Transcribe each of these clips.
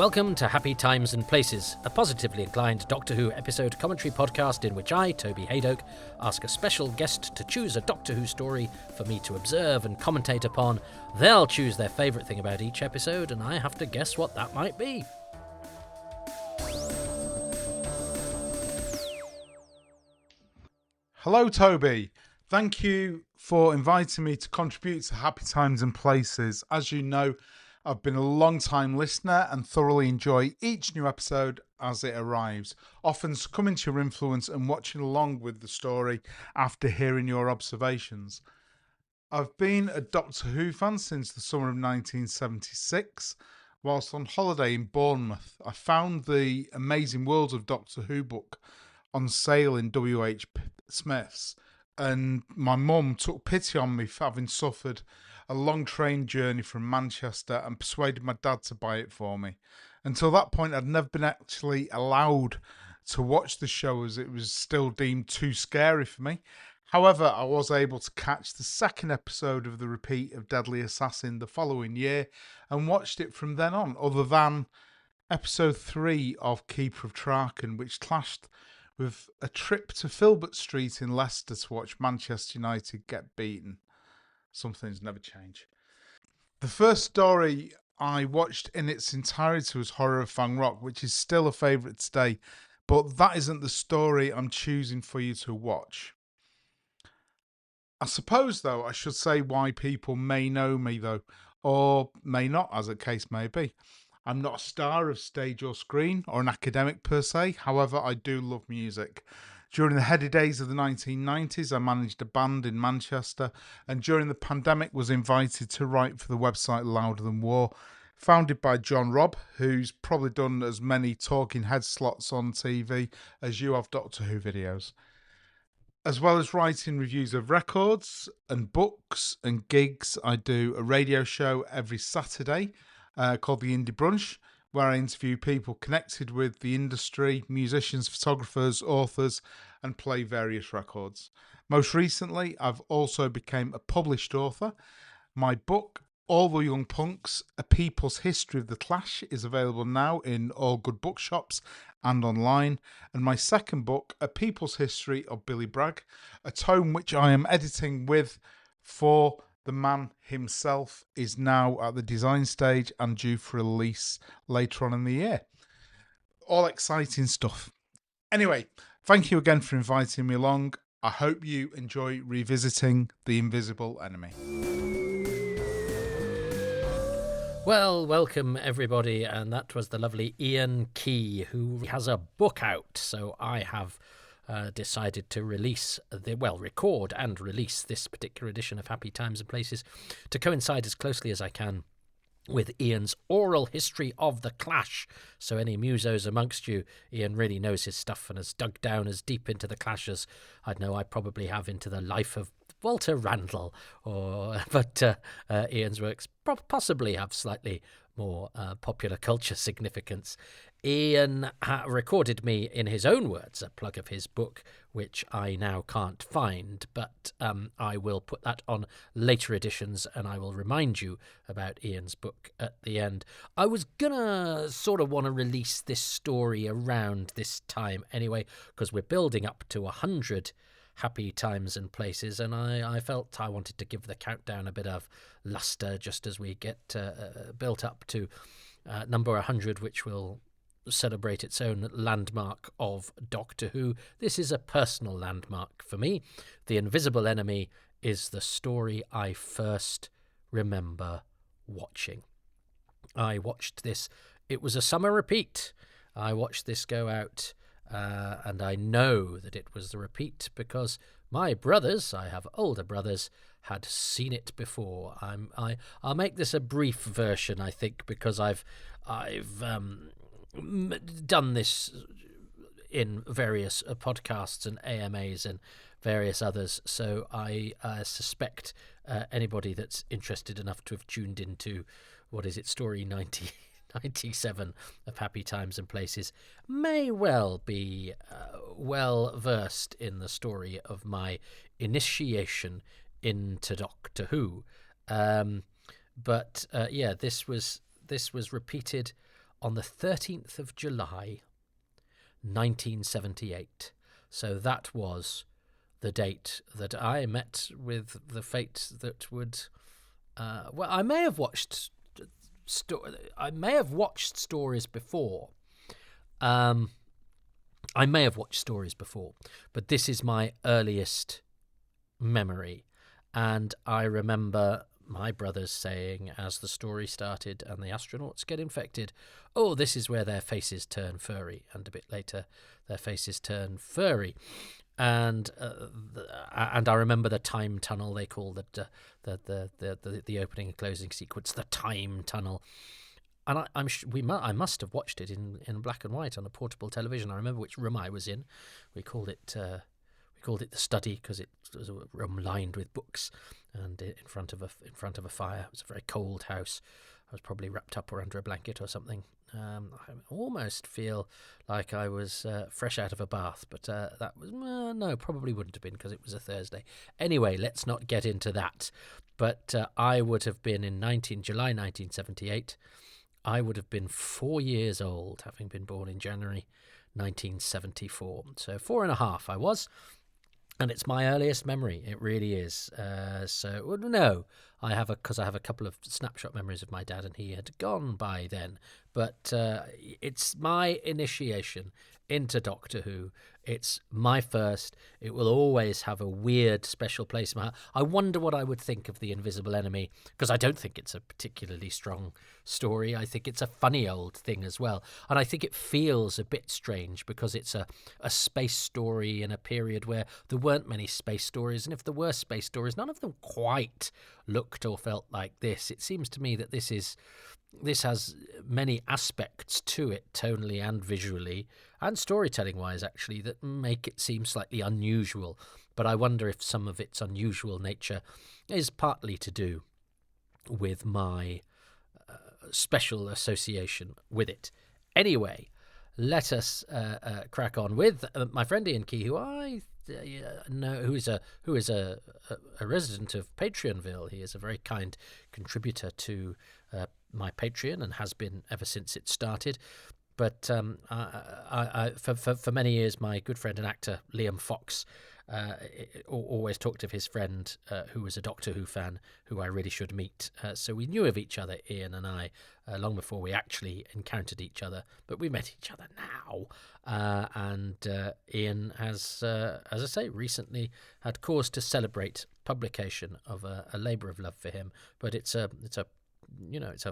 Welcome to Happy Times and Places, a positively inclined Doctor Who episode commentary podcast in which I, Toby Haydock, ask a special guest to choose a Doctor Who story for me to observe and commentate upon. They'll choose their favourite thing about each episode, and I have to guess what that might be. Hello, Toby. Thank you for inviting me to contribute to Happy Times and Places. As you know, I've been a long-time listener and thoroughly enjoy each new episode as it arrives, often succumbing to your influence and watching along with the story after hearing your observations. I've been a Doctor Who fan since the summer of 1976. Whilst on holiday in Bournemouth, I found the Amazing World of Doctor Who book on sale in W.H. Smith's, and my mum took pity on me for having suffered a long train journey from Manchester and persuaded my dad to buy it for me. Until that point, I'd never been actually allowed to watch the show as it was still deemed too scary for me. However, I was able to catch the second episode of the repeat of Deadly Assassin the following year and watched it from then on, other than episode 3 of Keeper of Traken, which clashed with a trip to Filbert Street in Leicester to watch Manchester United get beaten. Some things never change. The first story I watched in its entirety was Horror of Fang Rock, which is still a favourite today, but that isn't the story I'm choosing for you to watch. I suppose, though, I should say why people may know me, though, or may not, as the case may be. I'm not a star of stage or screen, or an academic per se. However, I do love music. During the heady days of the 1990s, I managed a band in Manchester, and during the pandemic was invited to write for the website Louder Than War, founded by John Robb, who's probably done as many talking head slots on TV as you have Doctor Who videos. As well as writing reviews of records and books and gigs, I do a radio show every Saturday called The Indie Brunch, where I interview people connected with the industry, musicians, photographers, authors, and play various records. Most recently, I've also become a published author. My book, All the Young Punks, A People's History of the Clash, is available now in all good bookshops and online. And my second book, A People's History of Billy Bragg, a tome which I am editing with for the man himself, is now at the design stage and due for release later on in the year. All exciting stuff. Anyway, thank you again for inviting me along. I hope you enjoy revisiting The Invisible Enemy. Well, welcome everybody, and that was the lovely Iain Key, who has a book out, so I have decided to record and release this particular edition of Happy Times and Places to coincide as closely as I can with Ian's oral history of the Clash. So any musos amongst you, Iain really knows his stuff and has dug down as deep into the Clash as I know I probably have into the life of Walter Randall, but Ian's works possibly have slightly more popular culture significance. Iain recorded me, in his own words, a plug of his book, which I now can't find, but I will put that on later editions, and I will remind you about Ian's book at the end. I was gonna sort of want to release this story around this time anyway, because we're building up to 100 Happy Times and Places, and I felt I wanted to give the countdown a bit of luster just as we get built up to number 100, which will celebrate its own landmark of Doctor Who. This is a personal landmark for me. The Invisible Enemy is the story I first remember watching. I watched this. It was a summer repeat. I watched this go out, and I know that it was the repeat because my brothers, I have older brothers, had seen it before. I'll make this a brief version, I think, because I've done this in various podcasts and AMAs and various others, so I suspect anybody that's interested enough to have tuned into, story 97 of Happy Times and Places may well be well versed in the story of my initiation into Doctor Who. But this was repeated on the 13th of July, 1978. So that was the date that I met with the fate that would... I may have watched... I may have watched stories before. I may have watched stories before, but this is my earliest memory. And I remember my brothers saying, as the story started and the astronauts get infected, oh, this is where their faces turn furry. And a bit later, their faces turn furry. And I remember the time tunnel. They call the opening and closing sequence the time tunnel. And I must have watched it in black and white on a portable television. I remember which room I was in. We called it the study because it was a room lined with books, and in front of a fire. It was a very cold house. I was probably wrapped up or under a blanket or something. I almost feel like I was fresh out of a bath, but that was no, probably wouldn't have been because it was a Thursday. Anyway, let's not get into that. But I would have been in July 1978. I would have been 4 years old, having been born in January 1974. So 4.5 I was. And it's my earliest memory. It really is. No, I have a couple of snapshot memories of my dad, and he had gone by then. But it's my initiation into Doctor Who. It's my first. It will always have a weird, special place in my heart. I wonder what I would think of the Invisible Enemy, because I don't think it's a particularly strong story. I think it's a funny old thing as well. And I think it feels a bit strange because it's a space story in a period where there weren't many space stories. And if there were space stories, none of them quite looked or felt like this. It seems to me that this has many aspects to it, tonally and visually, and storytelling-wise, actually, that make it seem slightly unusual. But I wonder if some of its unusual nature is partly to do with my special association with it. Anyway, let us crack on with my friend Iain Key, who I know, who is a resident of Patreonville. He is a very kind contributor to my Patreon and has been ever since it started. But for many years, my good friend and actor Liam Fox always talked of his friend who was a Doctor Who fan who I really should meet. So we knew of each other, Iain and I, long before we actually encountered each other. But we met each other now. And Iain has, as I say, recently had cause to celebrate publication of a labour of love for him. But it's a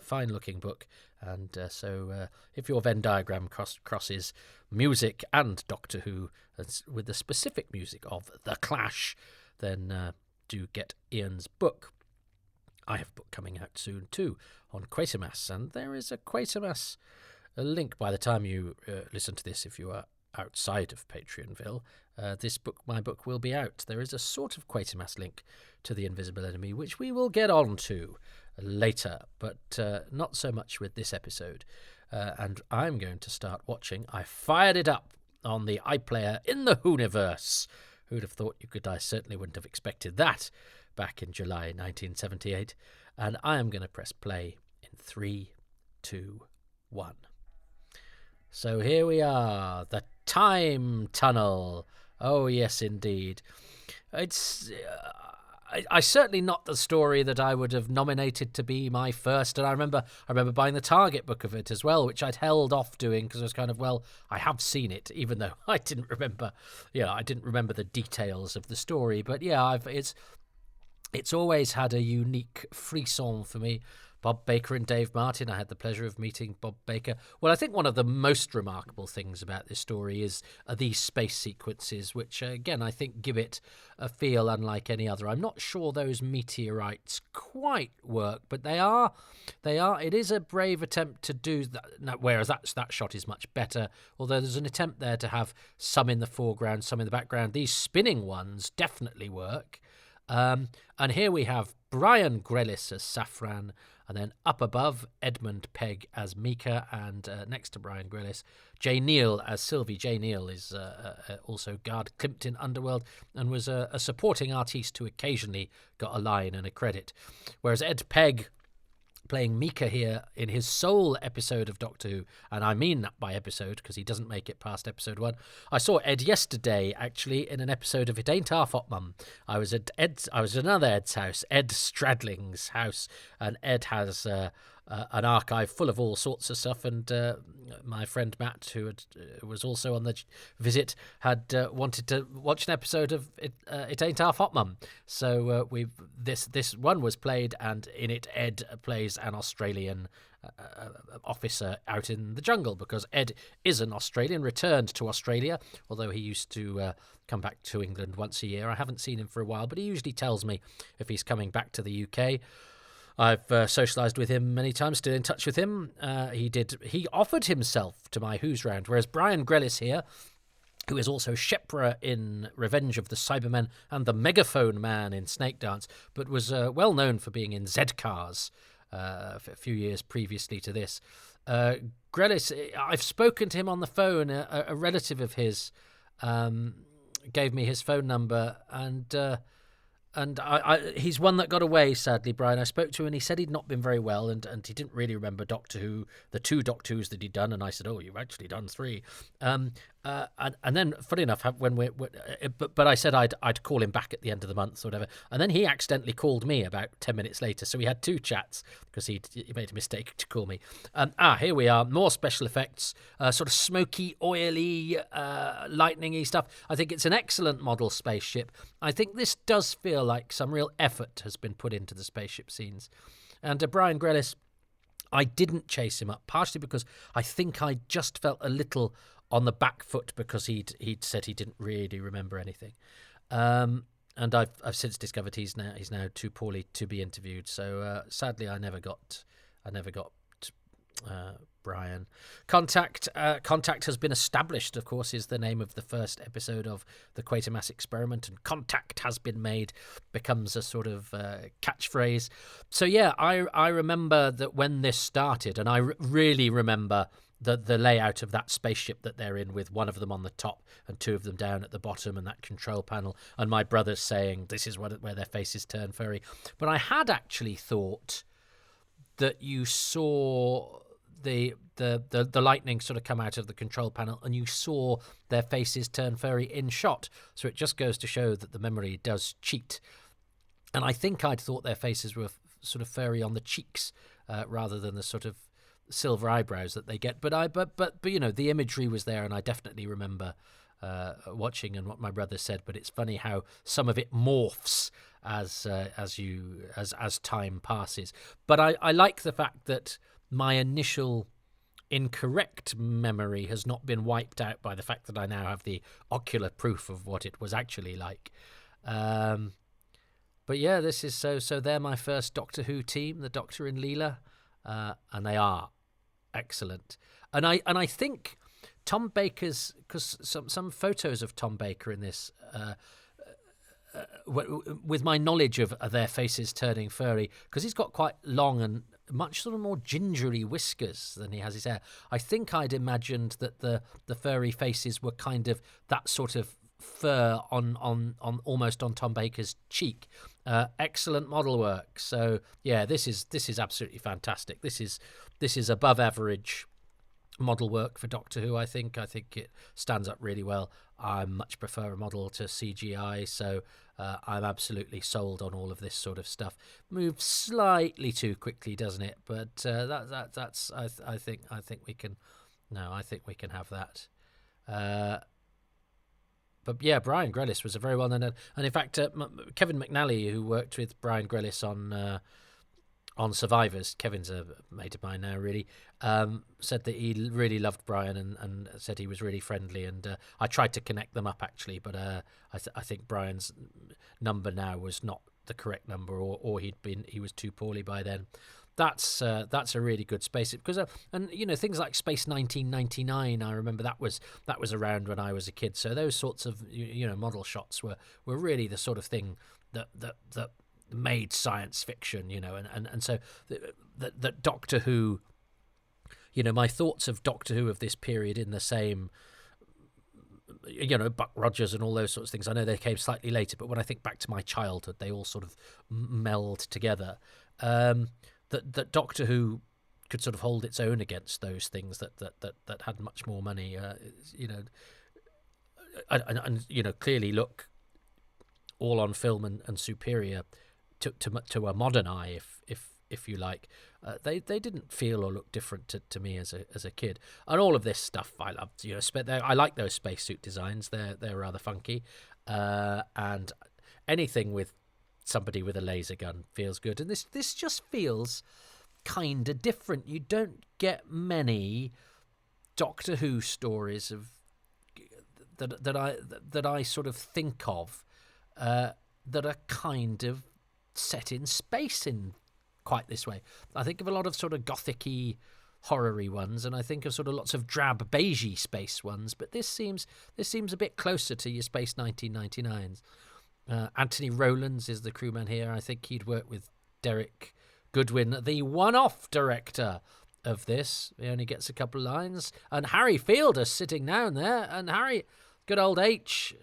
fine-looking book, and so if your Venn diagram crosses music and Doctor Who with the specific music of The Clash, then do get Ian's book. I have a book coming out soon too on Quatermass, and there is a Quatermass link by the time you listen to this. If you are outside of Patreonville, my book will be out. There is a sort of Quatermass link to the Invisible Enemy, which we will get on to later, but not so much with this episode. And I'm going to start watching. I fired it up on the iPlayer in the Whoniverse. Who'd have thought you could? I certainly wouldn't have expected that back in July 1978. And I am going to press play in 3, 2, 1. So here we are, the time tunnel. Oh yes, indeed. It's I certainly not the story that I would have nominated to be my first. And I remember buying the Target book of it as well, which I'd held off doing because I was kind of, well, I have seen it, even though I didn't remember the details of the story. But yeah, it's always had a unique frisson for me. Bob Baker and Dave Martin. I had the pleasure of meeting Bob Baker. Well, I think one of the most remarkable things about this story is these space sequences, which, again, I think give it a feel unlike any other. I'm not sure those meteorites quite work, but they are. It is a brave attempt to do that, whereas that shot is much better, although there's an attempt there to have some in the foreground, some in the background. These spinning ones definitely work. And here we have Brian Grelis as Safran, and then up above, Edmund Pegg as Mika, and next to Brian Grelis, Jay Neal as Sylvie. Jay Neal is also Guard Klimt in Underworld and was a supporting artiste who occasionally got a line and a credit. Whereas Ed Pegg playing Mika here in his sole episode of Doctor Who, and I mean that by episode because he doesn't make it past episode 1. I saw Ed yesterday, actually, in an episode of It Ain't Our Fault Mum. I was at another Ed's house, Ed Stradling's house, and Ed has an archive full of all sorts of stuff, and my friend Matt, who was also on the visit, had wanted to watch an episode of It Ain't Our Fault Mum. So this one was played, and in it Ed plays an Australian officer out in the jungle, because Ed is an Australian, returned to Australia, although he used to come back to England once a year. I haven't seen him for a while, but he usually tells me if he's coming back to the UK. I've socialised with him many times, still in touch with him. He offered himself to my Who's Round, whereas Brian Grellis here, who is also Shepra in Revenge of the Cybermen and the Megaphone Man in Snake Dance, but was well known for being in Z-Cars a few years previously to this. Grellis, I've spoken to him on the phone. A relative of his gave me his phone number, and he's one that got away, sadly, Brian. I spoke to him and he said he'd not been very well, and he didn't really remember Doctor Who, the 2 Doctor Who's that he'd done. And I said, "Oh, you've actually done 3." And then, funny enough, but I said I'd call him back at the end of the month or whatever. And then he accidentally called me about 10 minutes later. So we had 2 chats because he made a mistake to call me. Here we are, more special effects, sort of smoky, oily, lightning-y stuff. I think it's an excellent model spaceship. I think this does feel like some real effort has been put into the spaceship scenes. And Brian Grellis, I didn't chase him up, partially because I think I just felt a little on the back foot because he'd said he didn't really remember anything, and I've since discovered he's now too poorly to be interviewed. So sadly, I never got Brian. Contact has been established, of course, is the name of the first episode of the Quatermass Experiment, and contact has been made becomes a sort of catchphrase. So yeah, I remember that when this started, and I really remember the layout of that spaceship that they're in, with one of them on the top and 2 of them down at the bottom, and that control panel, and my brothers saying this is where their faces turn furry. But I had actually thought that you saw the lightning sort of come out of the control panel and you saw their faces turn furry in shot. So it just goes to show that the memory does cheat. And I think I'd thought their faces were sort of furry on the cheeks rather than the sort of silver eyebrows that they get. But you know, the imagery was there, and I definitely remember watching and what my brother said. But it's funny how some of it morphs as time passes. But I like the fact that my initial incorrect memory has not been wiped out by the fact that I now have the ocular proof of what it was actually like. But yeah, this is so they're my first Doctor Who team, the Doctor and Leela, and they are excellent. And I think Tom Baker's, because some photos of Tom Baker in this, with my knowledge of their faces turning furry, because he's got quite long and much sort of more gingery whiskers than he has his hair. I think I'd imagined that the furry faces were kind of that sort of fur on almost on Tom Baker's cheek. Excellent model work. So yeah, this is absolutely fantastic. This is above average model work for Doctor Who. I think it stands up really well. I much prefer a model to CGI, so I'm absolutely sold on all of this sort of stuff. Moves slightly too quickly, doesn't it? But that's I think we can. No, I think we can have that. But yeah, Brian Grellis was a very well known, and in fact, Kevin McNally, who worked with Brian Grellis on Survivors, Kevin's a mate of mine now, really, said that he really loved Brian and said he was really friendly. And I tried to connect them up, actually, but I think Brian's number now was not the correct number, or he was too poorly by then. That's a really good space, because and you know, things like Space 1999, I remember that was around when I was a kid. So those sorts of model shots were really the sort of thing that made science fiction, and so that Doctor Who, my thoughts of Doctor Who of this period in the same, Buck Rogers and all those sorts of things. I know they came slightly later, but when I think back to my childhood, they all sort of meld together. that Doctor Who could sort of hold its own against those things that had much more money, you know, and you know, clearly look all on film and superior to a modern eye, if you like. They didn't feel or look different to me as a kid, and all of this stuff I loved. You know, I like those spacesuit designs. They're rather funky, and anything with somebody with a laser gun feels good. And this just feels kind of different. You don't get many Doctor Who stories of that I sort of think of that are kind of set in space in quite this way. I think of a lot of sort of gothic-y, horror-y ones, and I think of sort of lots of drab, beigey space ones, but this seems a bit closer to your Space 1999s. Anthony Rowlands is the crewman here. I think he'd worked with Derek Goodwin, the one-off director of this. He only gets a couple of lines. And Harry Fielder's sitting down there, and Harry, good old H,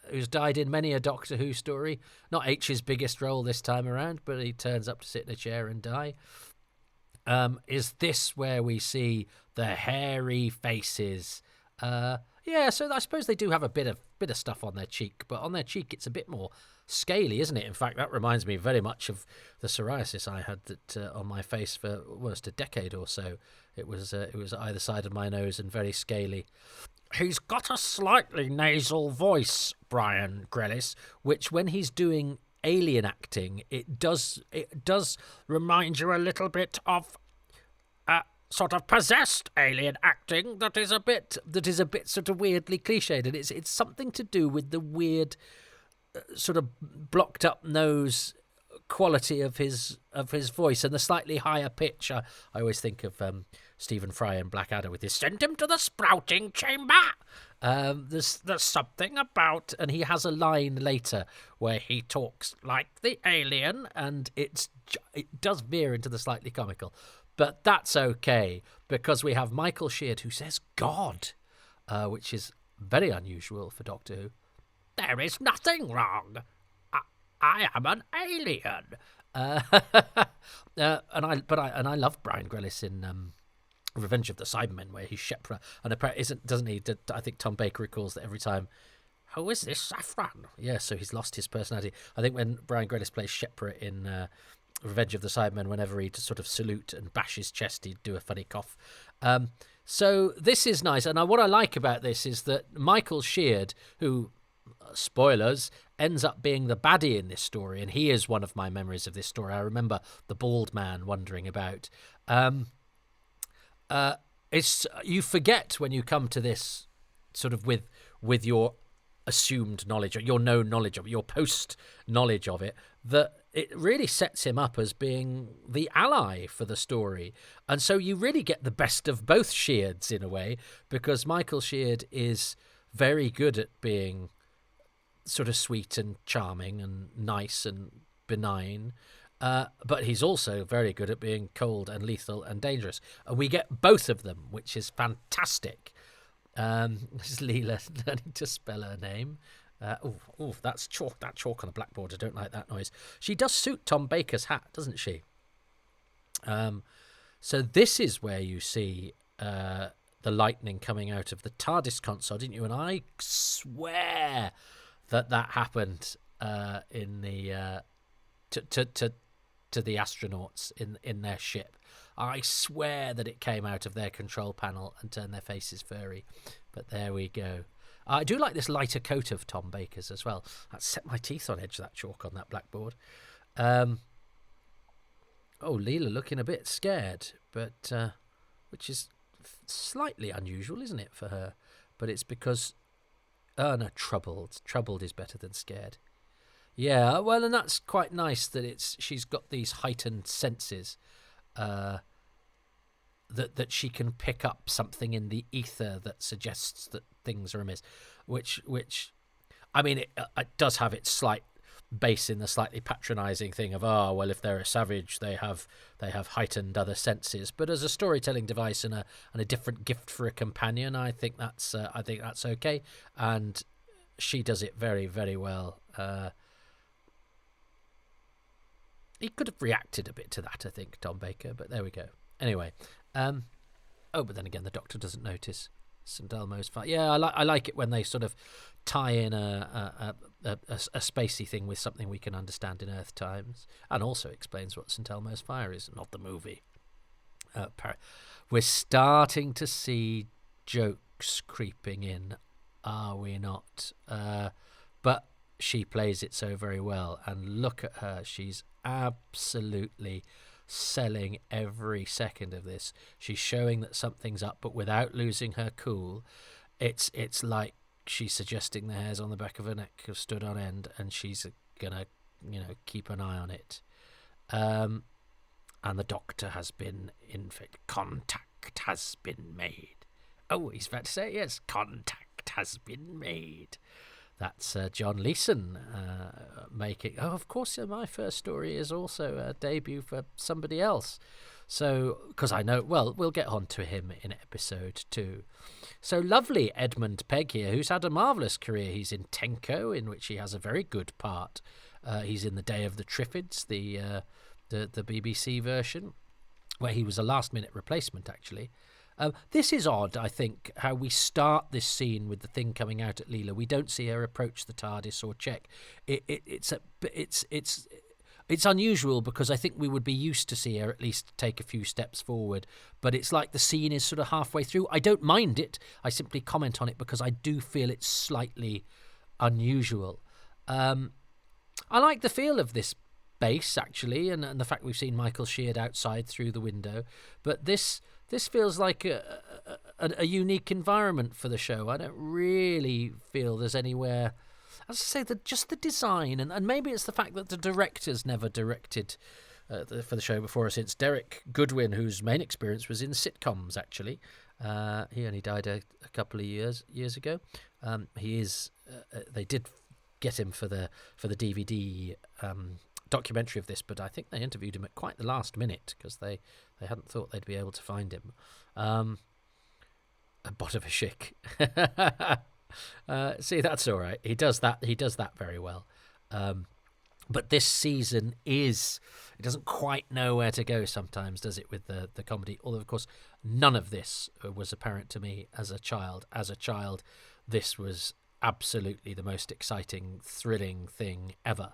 who's died in many a Doctor Who story. Not H's biggest role this time around, but he turns up to sit in a chair and die. Is this where we see the hairy faces? Yeah, so I suppose they do have a bit of stuff on their cheek, but on their cheek it's a bit more scaly, isn't it? In fact, that reminds me very much of the psoriasis I had on my face for almost a decade or so. It was either side of my nose and very scaly. He's got a slightly nasal voice, Brian Grellis, which when he's doing alien acting, it does remind you a little bit of sort of possessed alien acting that is a bit sort of weirdly cliched, and it's something to do with the weird sort of blocked up nose quality of his voice and the slightly higher pitch. I always think of Stephen Fry in Blackadder with his "send him to the sprouting chamber." There's something about, and he has a line later where he talks like the alien, and it does veer into the slightly comical. But that's okay, because we have Michael Sheard who says "God," which is very unusual for Doctor Who. There is nothing wrong. I am an alien. And I love Brian Grellis in Revenge of the Cybermen, where he's Shepra, and doesn't he? I think Tom Baker recalls that every time. Who is this Saffron? Yeah, so he's lost his personality. I think when Brian Grellis plays Shepra in Revenge of the Cybermen, whenever he'd sort of salute and bash his chest, he'd do a funny cough. So this is nice, and what I like about this is that Michael Sheard, who, spoilers, ends up being the baddie in this story, and he is one of my memories of this story. I remember the bald man wandering about. You forget when you come to this sort of with your assumed knowledge, or your known knowledge of it, your post knowledge of it, that it really sets him up as being the ally for the story. And so you really get the best of both Sheards in a way, because Michael Sheard is very good at being sort of sweet and charming and nice and benign, but he's also very good at being cold and lethal and dangerous. And we get both of them, which is fantastic. This is Leela learning to spell her name. That's chalk. That chalk on a blackboard. I don't like that noise. She does suit Tom Baker's hat, doesn't she? So this is where you see the lightning coming out of the TARDIS console, didn't you? And I swear that happened in the to the astronauts in their ship. I swear that it came out of their control panel and turned their faces furry. But there we go. I do like this lighter coat of Tom Baker's as well. That set my teeth on edge, that chalk on that blackboard. Leela looking a bit scared, but which is slightly unusual, isn't it, for her? But it's because... Oh, no, troubled. Troubled is better than scared. Yeah, well, and that's quite nice that she's got these heightened senses, that she can pick up something in the ether that suggests that things are amiss, which I mean, it does have its slight base in the slightly patronising thing of, if they're a savage, they have heightened other senses. But as a storytelling device and a different gift for a companion, I think that's okay, and she does it very, very well. he could have reacted a bit to that, I think, Tom Baker, but there we go. Anyway, but then again, the Doctor doesn't notice St Elmo's fire. Yeah, I like it when they sort of tie in a spacey thing with something we can understand in Earth times, and also explains what St Elmo's fire is, not the movie. We're starting to see jokes creeping in, are we not? But she plays it so very well, and look at her. She's absolutely selling every second of this. She's showing that something's up, but without losing her cool. It's like she's suggesting the hairs on the back of her neck have stood on end, and she's gonna, keep an eye on it. And the Doctor has been contact has been made. Oh, he's about to say it, yes, contact has been made. That's John Leeson making... Oh, of course, my first story is also a debut for somebody else. So, because I know... Well, we'll get on to him in episode 2. So, lovely Edmund Pegg here, who's had a marvellous career. He's in Tenko, in which he has a very good part. He's in The Day of the Triffids, the BBC version, where he was a last-minute replacement, actually. This is odd, I think, how we start this scene with the thing coming out at Leela. We don't see her approach the TARDIS or check. It's unusual because I think we would be used to see her at least take a few steps forward. But it's like the scene is sort of halfway through. I don't mind it. I simply comment on it because I do feel it's slightly unusual. I like the feel of this base, actually, and the fact we've seen Michael Sheard outside through the window. But this feels like a unique environment for the show. I don't really feel there's anywhere... As I say, just the design, and maybe it's the fact that the directors never directed for the show before us. It's Derek Goodwin, whose main experience was in sitcoms, actually. He only died a couple of years ago. He is... they did get him for the DVD documentary of this, but I think they interviewed him at quite the last minute because they hadn't thought they'd be able to find him. A Botavashik. See, that's all right. He does that very well. But this season it doesn't quite know where to go sometimes, does it, with the comedy? Although, of course, none of this was apparent to me as a child. As a child, this was absolutely the most exciting, thrilling thing ever.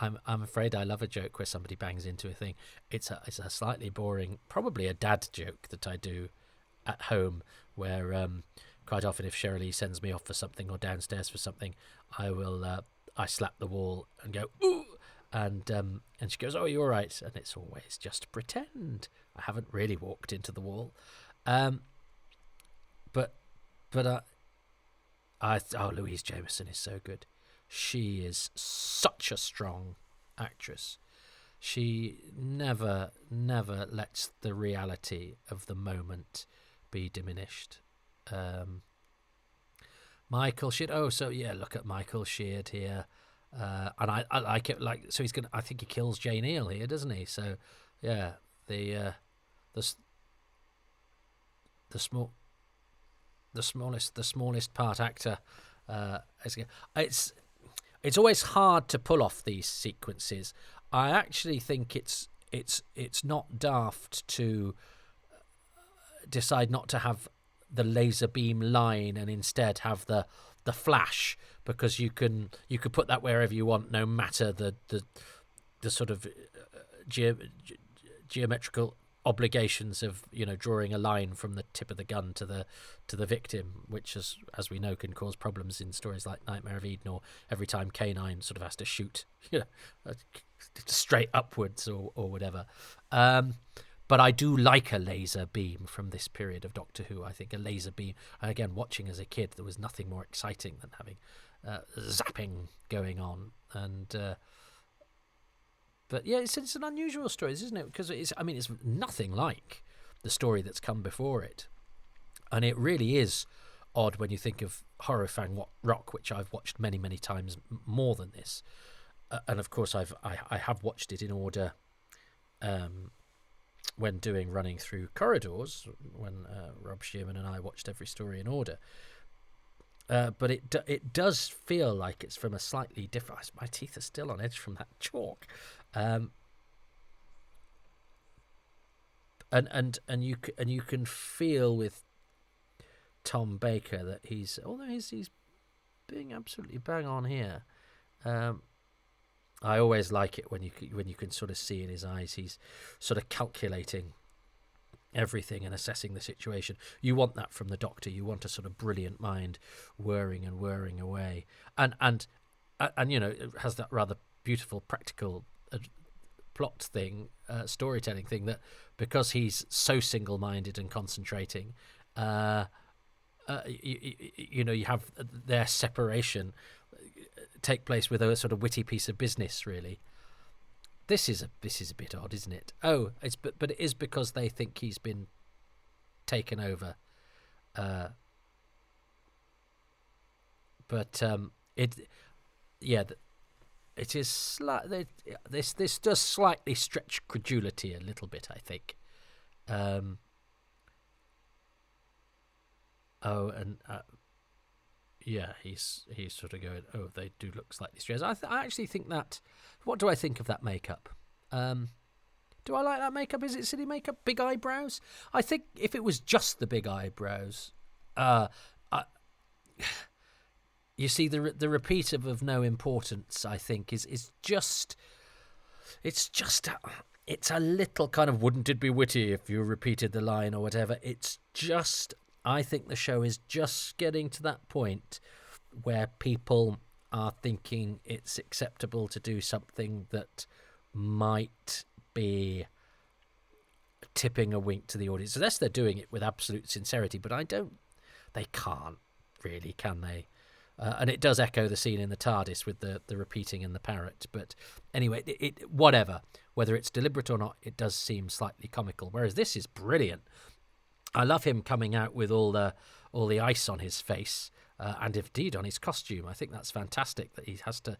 I'm afraid I love a joke where somebody bangs into a thing. It's a slightly boring, probably a dad joke that I do at home, where quite often if Shirley sends me off for something or downstairs for something, I slap the wall and go ooh, and she goes, "Oh, you're right," and it's always just pretend. I haven't really walked into the wall, but Louise Jameson is so good. She is such a strong actress. She never lets the reality of the moment be diminished. Michael Sheard. Oh, so yeah, look at Michael Sheard here. And I like it. So he's gonna. I think he kills Jane Eel here, doesn't he? So yeah, the smallest part actor. It's always hard to pull off these sequences. I actually think it's not daft to decide not to have the laser beam line and instead have the flash, because you could put that wherever you want, no matter the sort of geometrical obligations of drawing a line from the tip of the gun to the victim, which as we know can cause problems in stories like Nightmare of Eden, or every time K9 sort of has to shoot straight upwards or whatever. But I do like a laser beam from this period of Doctor Who. I think a laser beam, and again, watching as a kid, there was nothing more exciting than having zapping going on. And but yeah, it's an unusual story, isn't it? Because it's nothing like the story that's come before it, and it really is odd when you think of Horrorfang Rock, which I've watched many times more than this, and of course I have watched it in order. When running through corridors, when Rob Shearman and I watched every story in order, But it does feel like it's from a slightly different. My teeth are still on edge from that chalk, and you can feel with Tom Baker that although he's being absolutely bang on here. I always like it when you can sort of see in his eyes he's sort of calculating everything and assessing the situation. You want that from the Doctor. You want a sort of brilliant mind whirring and whirring away, and you know, it has that rather beautiful practical plot thing, storytelling thing, that because he's so single-minded and concentrating, you know, you have their separation take place with a sort of witty piece of business, really. This is a bit odd, isn't it? Oh, but it is because they think he's been taken over. It is slightly. This does slightly stretch credulity a little bit, I think. He's sort of going, oh, they do look slightly strange. I actually think that. What do I think of that makeup? Do I like that makeup? Is it silly makeup? Big eyebrows? I think if it was just the big eyebrows, you see, the repeat of no importance, I think, is just. It's a little kind of, wouldn't it be witty if you repeated the line or whatever. It's just. I think the show is just getting to that point where people are thinking it's acceptable to do something that might be tipping a wink to the audience. Unless they're doing it with absolute sincerity, but they can't really, can they? And it does echo the scene in the TARDIS with the repeating and the parrot. But anyway, whatever. Whether it's deliberate or not, it does seem slightly comical. Whereas this is brilliant. I love him coming out with all the ice on his face, and indeed on his costume. I think that's fantastic that he has to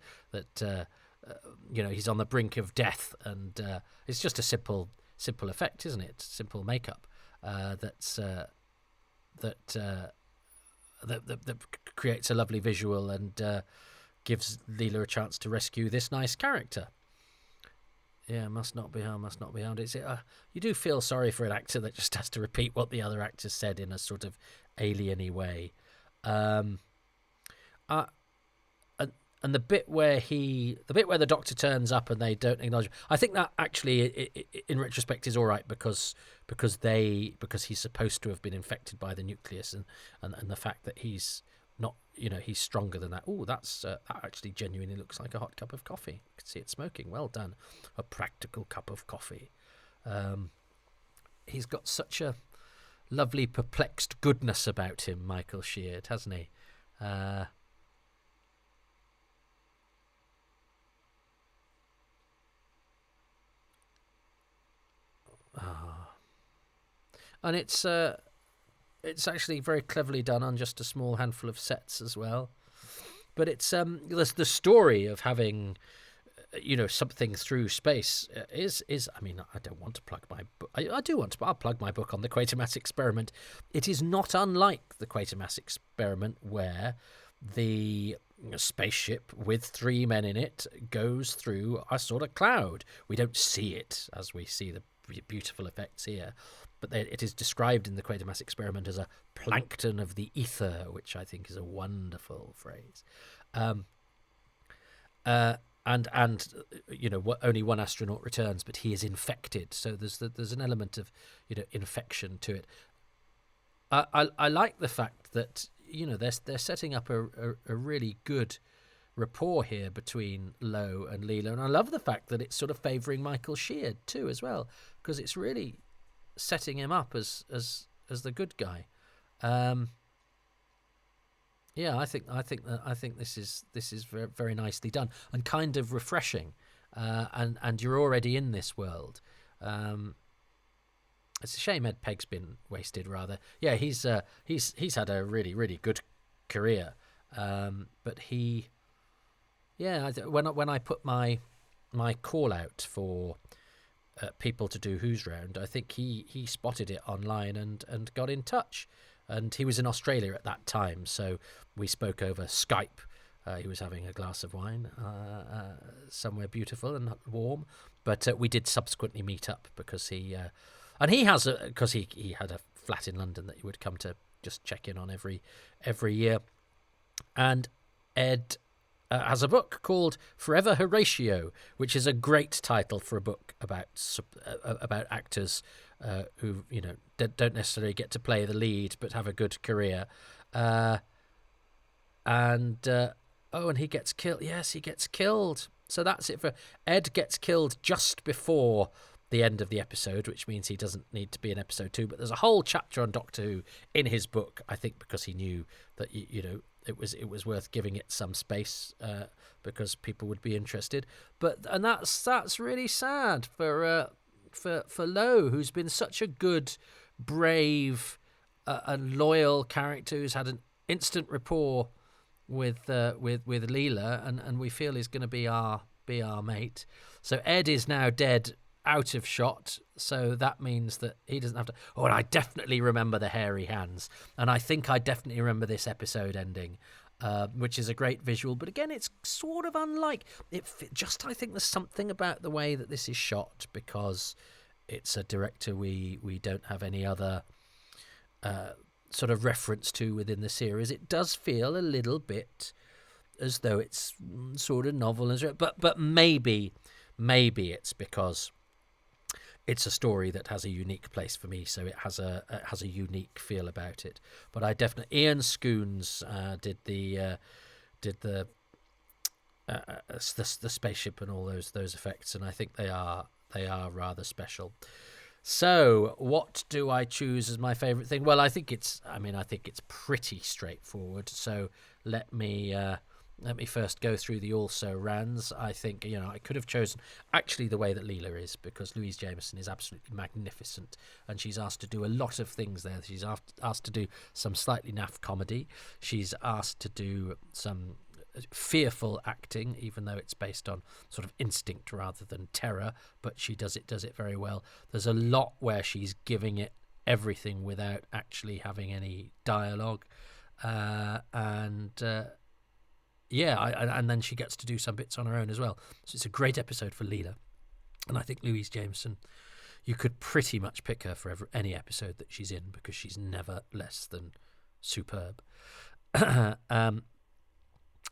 you know, he's on the brink of death, and it's just a simple effect, isn't it? Simple makeup that creates a lovely visual and gives Leela a chance to rescue this nice character. Yeah, must not be harmed, must not be harmed. You do feel sorry for an actor that just has to repeat what the other actor said in a sort of alien-y way. And the bit where the Doctor turns up and they don't acknowledge, I think that actually, in retrospect, is all right because he's supposed to have been infected by the nucleus, and the fact that he's not, you know, he's stronger than that. Oh, that actually genuinely looks like a hot cup of coffee. I can see it smoking. Well done. A practical cup of coffee. He's got such a lovely perplexed goodness about him, Michael Sheard, hasn't he? And it's actually very cleverly done on just a small handful of sets as well. But it's the story of having, you know, something through space is. I mean, I don't want to plug my book. I do want to, but I'll plug my book on the Quatermass Experiment. It is not unlike the Quatermass Experiment, where the spaceship with 3 men in it goes through a sort of cloud. We don't see it as we see the beautiful effects here, but it is described in the Quatermass Experiment as a plankton of the ether, which I think is a wonderful phrase. And you know, only one astronaut returns, but he is infected. So there's an element of, you know, infection to it. I like the fact that, you know, they're setting up a really good rapport here between Lowe and Leela, and I love the fact that it's sort of favouring Michael Sheard too as well, because it's really setting him up as the good guy. Yeah, I think this is very, very nicely done and kind of refreshing, and you're already in this world. It's a shame Ed Pegg's been wasted, rather. Yeah, he's had a really, really good career, but he. Yeah, when I put my call out for people to do Who's Round, I think he spotted it online and got in touch. and he was in Australia at that time, so we spoke over Skype. He was having a glass of wine somewhere beautiful and warm, but we did subsequently meet up because he had a flat in London that he would come to just check in on every year. And Ed has a book called Forever Horatio, which is a great title for a book about actors who don't necessarily get to play the lead but have a good career. And he gets killed. Yes, he gets killed. So that's it for Ed. Gets killed just before the end of the episode, which means he doesn't need to be in episode 2. But there's a whole chapter on Doctor Who in his book, I think, because he knew that it was worth giving it some space because people would be interested. And that's really sad for Lo, who's been such a good, brave, and loyal character who's had an instant rapport with Leela, and we feel he's going to be our mate. So Ed is now dead, out of shot, so that means that he doesn't have to. Oh, and I definitely remember the hairy hands, and I think I definitely remember this episode ending, which is a great visual. But again, it's sort of unlike it. I think there's something about the way that this is shot, because it's a director we don't have any other sort of reference to within the series. It does feel a little bit as though it's sort of novel, but maybe it's because it's a story that has a unique place for me, so it has a unique feel about it. But I definitely, Ian Scoons did the spaceship and all those effects, and I think they are rather special. So, what do I choose as my favourite thing? Well, I think it's pretty straightforward. So let me first go through the also rans. I think I could have chosen actually the way that Leela is, because Louise Jameson is absolutely magnificent, and she's asked to do a lot of things there. She's asked to do some slightly naff comedy. She's asked to do some fearful acting, even though it's based on sort of instinct rather than terror, but she does it very well. There's a lot where she's giving it everything without actually having any dialogue, and then she gets to do some bits on her own as well. So it's a great episode for Leela, and I think Louise Jameson, you could pretty much pick her for any episode that she's in, because she's never less than superb.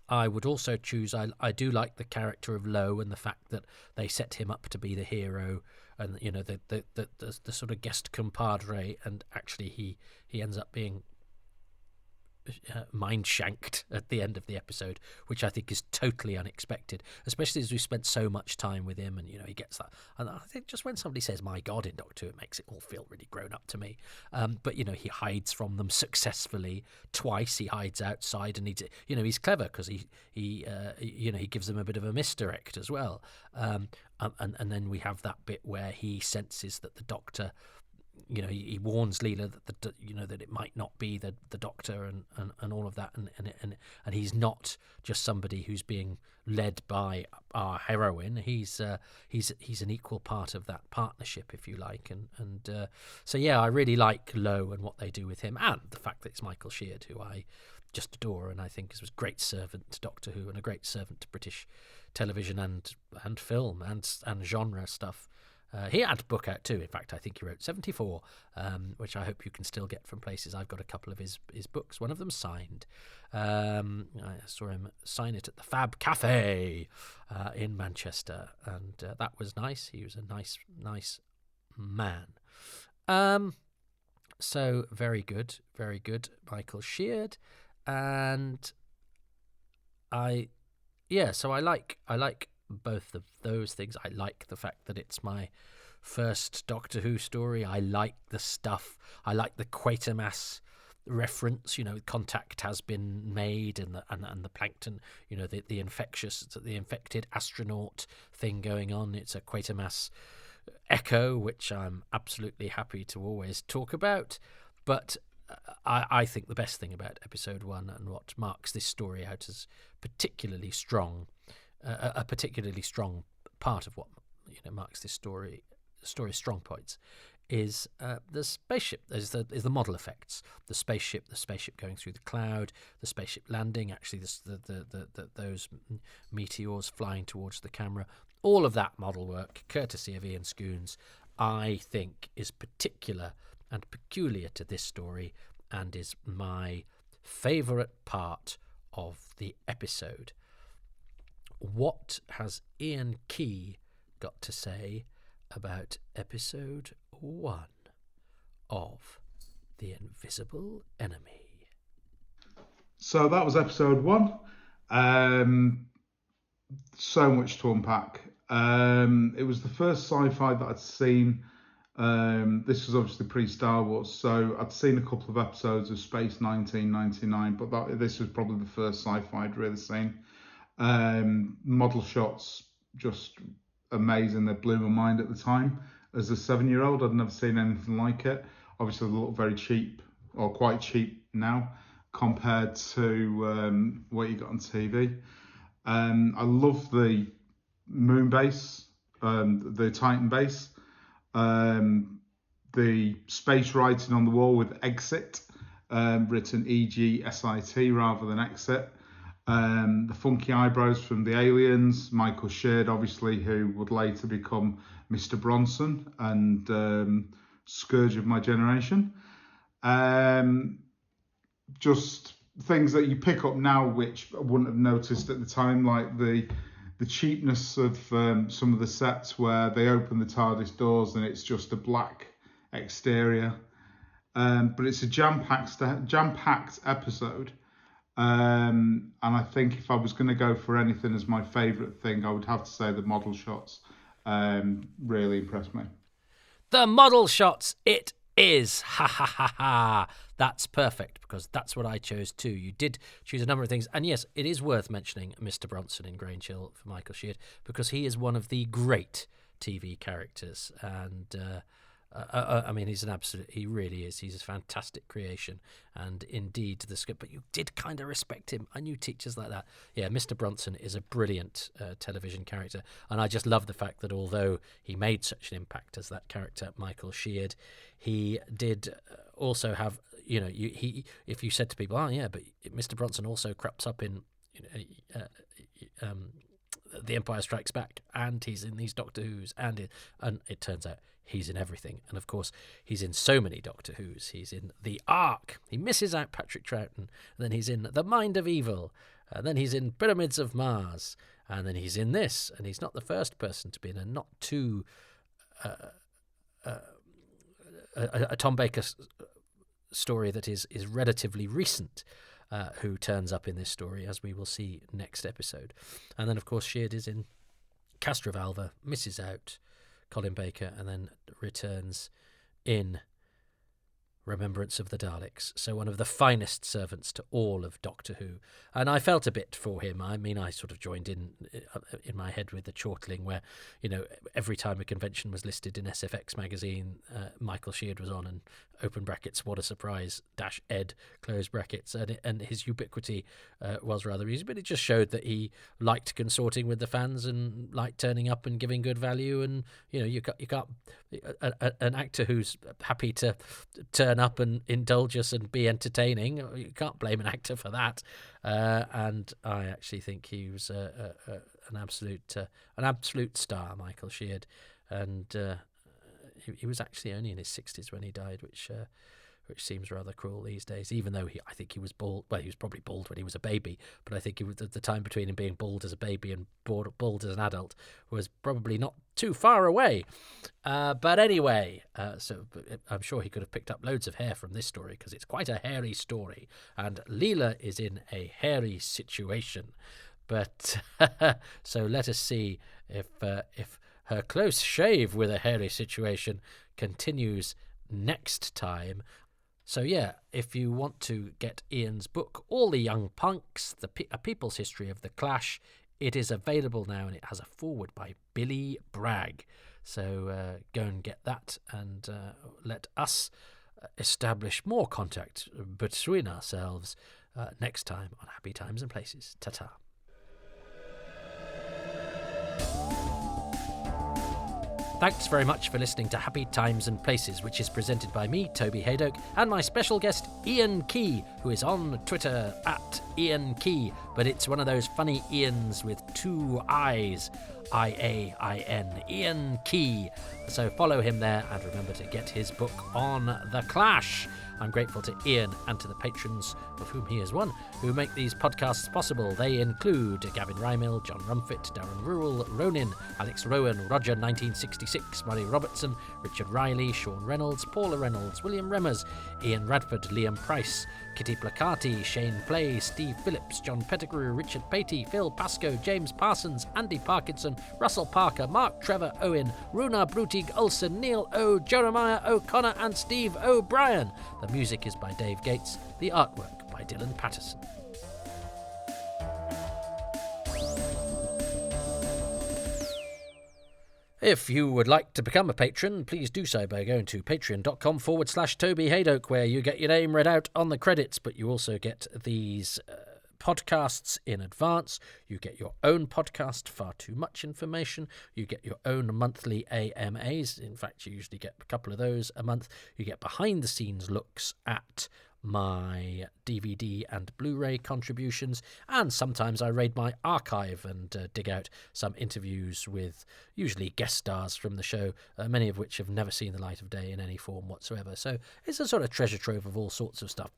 I would also choose, I do like the character of Lo, and the fact that they set him up to be the hero, and the sort of guest compadre, and actually he ends up being mind shanked at the end of the episode, which I think is totally unexpected, especially as we spent so much time with him, and he gets that. And I think just when somebody says "my God" in Doctor Who, it makes it all feel really grown up to me. But he hides from them successfully twice. He hides outside, and he's clever, because he gives them a bit of a misdirect as well. And then we have that bit where he senses that the Doctor, he warns Leela that it might not be the Doctor, and all of that, and he's not just somebody who's being led by our heroine. He's an equal part of that partnership, if you like, and so I really like Lo and what they do with him, and the fact that it's Michael Sheard, who I just adore, and I think was a great servant to Doctor Who and a great servant to British television and film and genre stuff. He had a book out too. In fact, I think he wrote 74, which I hope you can still get from places. I've got a couple of his books, one of them signed. I saw him sign it at the Fab Cafe in Manchester, and that was nice. He was a nice man. So very good, Michael Sheard. And I like both of those things. I like the fact that it's my first Doctor Who story. I like the stuff. I like the Quatermass reference. Contact has been made, and the plankton. The infected astronaut thing going on. It's a Quatermass echo, which I'm absolutely happy to always talk about. But I think the best thing about episode 1, and what marks this story out as particularly strong, a particularly strong part of what marks this story's strong points, is the spaceship. Is the model effects. The spaceship going through the cloud, the spaceship landing. Actually, those meteors flying towards the camera. All of that model work, courtesy of Ian Scoones, I think is particular and peculiar to this story, and is my favourite part of the episode. What has Iain Key got to say about episode 1 of The Invisible Enemy? So that was episode 1. So much to unpack. It was the first sci-fi that I'd seen. This was obviously pre-Star Wars, so I'd seen a couple of episodes of Space 1999, but this was probably the first sci-fi I'd really seen. Model shots, just amazing. They blew my mind at the time. As a 7-year-old, I'd never seen anything like it. Obviously, they look very cheap, or quite cheap now, compared to what you got on TV. I love the moon base, the Titan base. The space writing on the wall with exit, written EGSIT rather than exit. The funky eyebrows from the aliens. Michael Sheard, obviously, who would later become Mr. Bronson and Scourge of my generation. Just things that you pick up now which I wouldn't have noticed at the time, like the cheapness of some of the sets where they open the TARDIS doors and it's just a black exterior. But it's a jam-packed episode. And I think if I was going to go for anything as my favourite thing, I would have to say the model shots really impressed me. The model shots, it is. Ha ha ha ha. That's perfect, because that's what I chose too. You did choose a number of things. And yes, it is worth mentioning Mr. Bronson in Grange Hill for Michael Sheard, because he is one of the great TV characters. And I mean, he really is. He's a fantastic creation. And indeed, the script, but you did kind of respect him. I knew teachers like that. Yeah, Mr. Bronson is a brilliant television character. And I just love the fact that although he made such an impact as that character, Michael Sheard, he did also have, if you said to people, oh yeah, but Mr. Bronson also crops up in The Empire Strikes Back, and he's in these Doctor Who's, and it turns out he's in everything. And of course, he's in so many Doctor Who's. He's in The Ark. He misses out Patrick Troughton. And then he's in The Mind of Evil. And then he's in Pyramids of Mars. And then he's in this. And he's not the first person to be in a not too a Tom Baker story that is relatively recent, who turns up in this story, as we will see next episode. And then, of course, Sheard is in Castrovalva, misses out Colin Baker, and then returns in Remembrance of the Daleks. So one of the finest servants to all of Doctor Who. And I felt a bit for him. I mean, I sort of joined in my head with the chortling where, every time a convention was listed in SFX magazine, Michael Sheard was on, and open brackets, what a surprise, -ed, close brackets. And his ubiquity was rather easy, but it just showed that he liked consorting with the fans and liked turning up and giving good value. And, you can't an actor who's happy to turn up and indulge us and be entertaining, you can't blame an actor for that. And I actually think he was an absolute star, Michael Sheard. And he was actually only in his 60s when he died, which seems rather cruel these days, even though I think he was bald. Well, he was probably bald when he was a baby, but I think the time between him being bald as a baby and bald as an adult was probably not too far away. But anyway, so I'm sure he could have picked up loads of hair from this story, because it's quite a hairy story, and Leela is in a hairy situation. But so let us see if her close shave with a hairy situation continues next time. So yeah, if you want to get Ian's book, All the Young Punks, A People's History of the Clash, it is available now, and it has a foreword by Billy Bragg. So go and get that, and let us establish more contact between ourselves next time on Happy Times and Places. Ta-ta. Thanks very much for listening to Happy Times and Places, which is presented by me, Toby Haydock, and my special guest, Iain Key, who is on Twitter at Iain Key, but it's one of those funny Ians with two I's. Iain, Iain Key. So follow him there and remember to get his book On the Clash. I'm grateful to Iain and to the patrons, of whom he is one, who make these podcasts possible. They include Gavin Rymil, John Rumfitt, Darren Rule, Ronin, Alex Rowan, Roger 1966, Murray Robertson, Richard Riley, Sean Reynolds, Paula Reynolds, William Remmers, Ian Radford, Liam Price, Kitty Placati, Shane Play, Steve Phillips, John Pettigrew, Richard Patey, Phil Pascoe, James Parsons, Andy Parkinson, Russell Parker, Mark Trevor Owen, Runa Brutig Olsen, Neil O, Jeremiah O'Connor and Steve O'Brien. The music is by Dave Gates, the artwork by Dylan Patterson. If you would like to become a patron, please do so by going to patreon.com/Toby Haydock, where you get your name read out on the credits, but you also get these podcasts in advance. You get your own podcast, Far Too Much Information. You get your own monthly AMAs. In fact, you usually get a couple of those a month. You get behind-the-scenes looks at my DVD and Blu-ray contributions, and sometimes I raid my archive and dig out some interviews with usually guest stars from the show, many of which have never seen the light of day in any form whatsoever. So it's a sort of treasure trove of all sorts of stuff,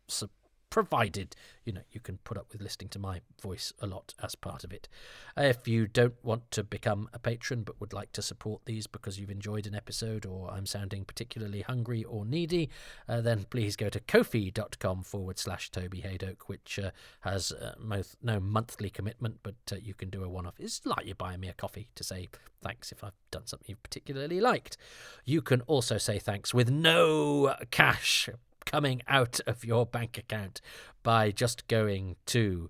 provided you can put up with listening to my voice a lot as part of it. If you don't want to become a patron but would like to support these because you've enjoyed an episode or I'm sounding particularly hungry or needy, then please go to ko-fi.com/Toby Haydock, which has no monthly commitment, but you can do a one-off. It's like you're buying me a coffee to say thanks if I've done something you've particularly liked. You can also say thanks with no cash coming out of your bank account by just going to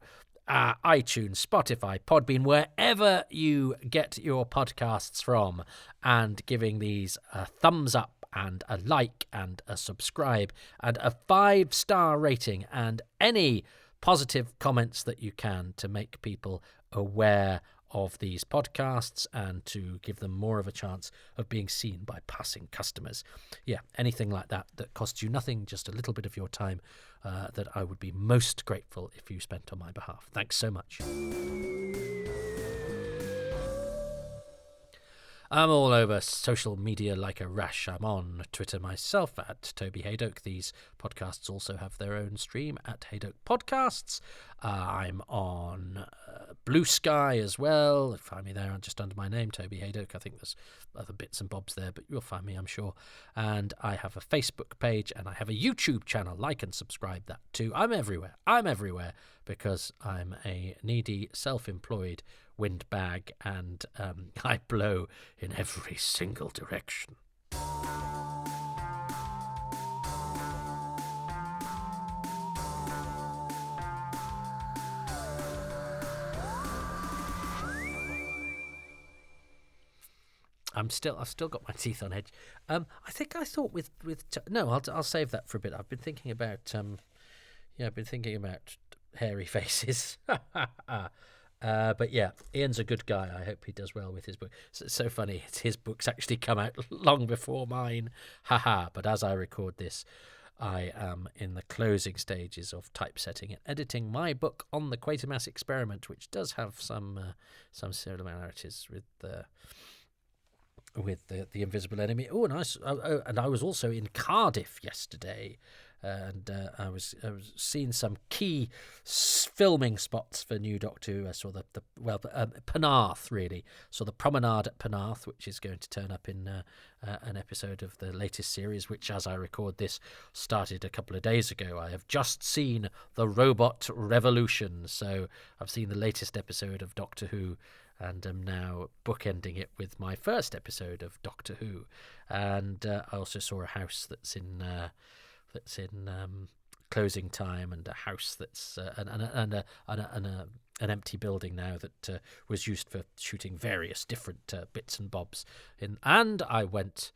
iTunes, Spotify, Podbean, wherever you get your podcasts from, and giving these a thumbs up and a like and a subscribe and a 5-star rating and any positive comments that you can to make people aware of these podcasts and to give them more of a chance of being seen by passing customers. Yeah, anything like that costs you nothing, just a little bit of your time, that I would be most grateful if you spent on my behalf. Thanks so much. I'm all over social media like a rash. I'm on Twitter myself at Toby Haydock. These podcasts also have their own stream at Haydock Podcasts. I'm on Blue Sky as well. Find me there just under my name, Toby Haydock. I think there's other bits and bobs there, but you'll find me, I'm sure. And I have a Facebook page and I have a YouTube channel. Like and subscribe that too. I'm everywhere because I'm a needy, self-employed windbag, and I blow in every single direction. I've still got my teeth on edge. I thought I'll save that for a bit. I've been thinking about hairy faces. But yeah, Ian's a good guy. I hope he does well with his book. It's so funny. His book's actually come out long before mine. Haha. But as I record this, I am in the closing stages of typesetting and editing my book on the Quatermass experiment, which does have some similarities with the Invisible Enemy. Oh, nice. And I was also in Cardiff yesterday, and I was seeing some key filming spots for new Doctor Who. I saw Penarth, really. So the promenade at Penarth, which is going to turn up in an episode of the latest series, which, as I record this, started a couple of days ago. I have just seen the Robot Revolution, so I've seen the latest episode of Doctor Who, and am now bookending it with my first episode of Doctor Who. And I also saw a house that's in closing time, and a house that's an empty building now that was used for shooting various different bits and bobs. And I went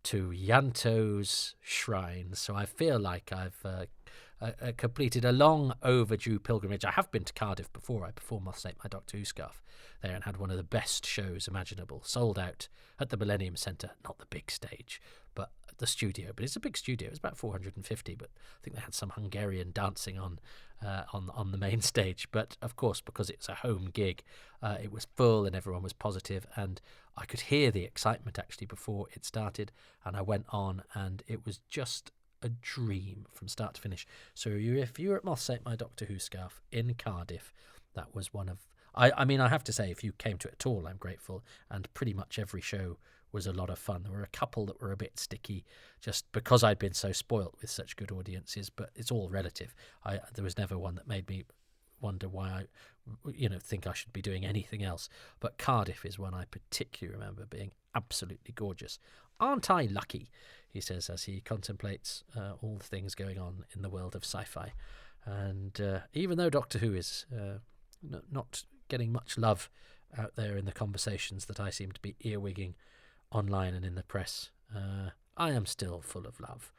to Yanto's shrine, so I feel like I've completed a long overdue pilgrimage. I have been to Cardiff before. I performed Moths Ate My Doctor Who scarf there and had one of the best shows imaginable, sold out at the Millennium Centre, not the big stage, but the studio. But it's a big studio. It was about 450, but I think they had some Hungarian dancing on the main stage. But of course, because it's a home gig, it was full and everyone was positive, and I could hear the excitement actually before it started, and I went on, and it was just a dream from start to finish. So if you were at Moths Ate My Doctor Who scarf in Cardiff, that was one of... I mean, I have to say, if you came to it at all, I'm grateful, and pretty much every show was a lot of fun. There were a couple that were a bit sticky, just because I'd been so spoilt with such good audiences, but it's all relative. There was never one that made me wonder why I think I should be doing anything else. But Cardiff is one I particularly remember being absolutely gorgeous. Aren't I lucky, he says as he contemplates all the things going on in the world of sci-fi. And even though Doctor Who is not getting much love out there in the conversations that I seem to be earwigging online and in the press, I am still full of love,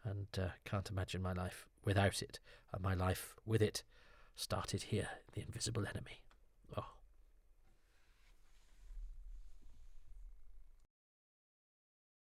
and can't imagine my life without it. And my life with it started here, The Invisible Enemy.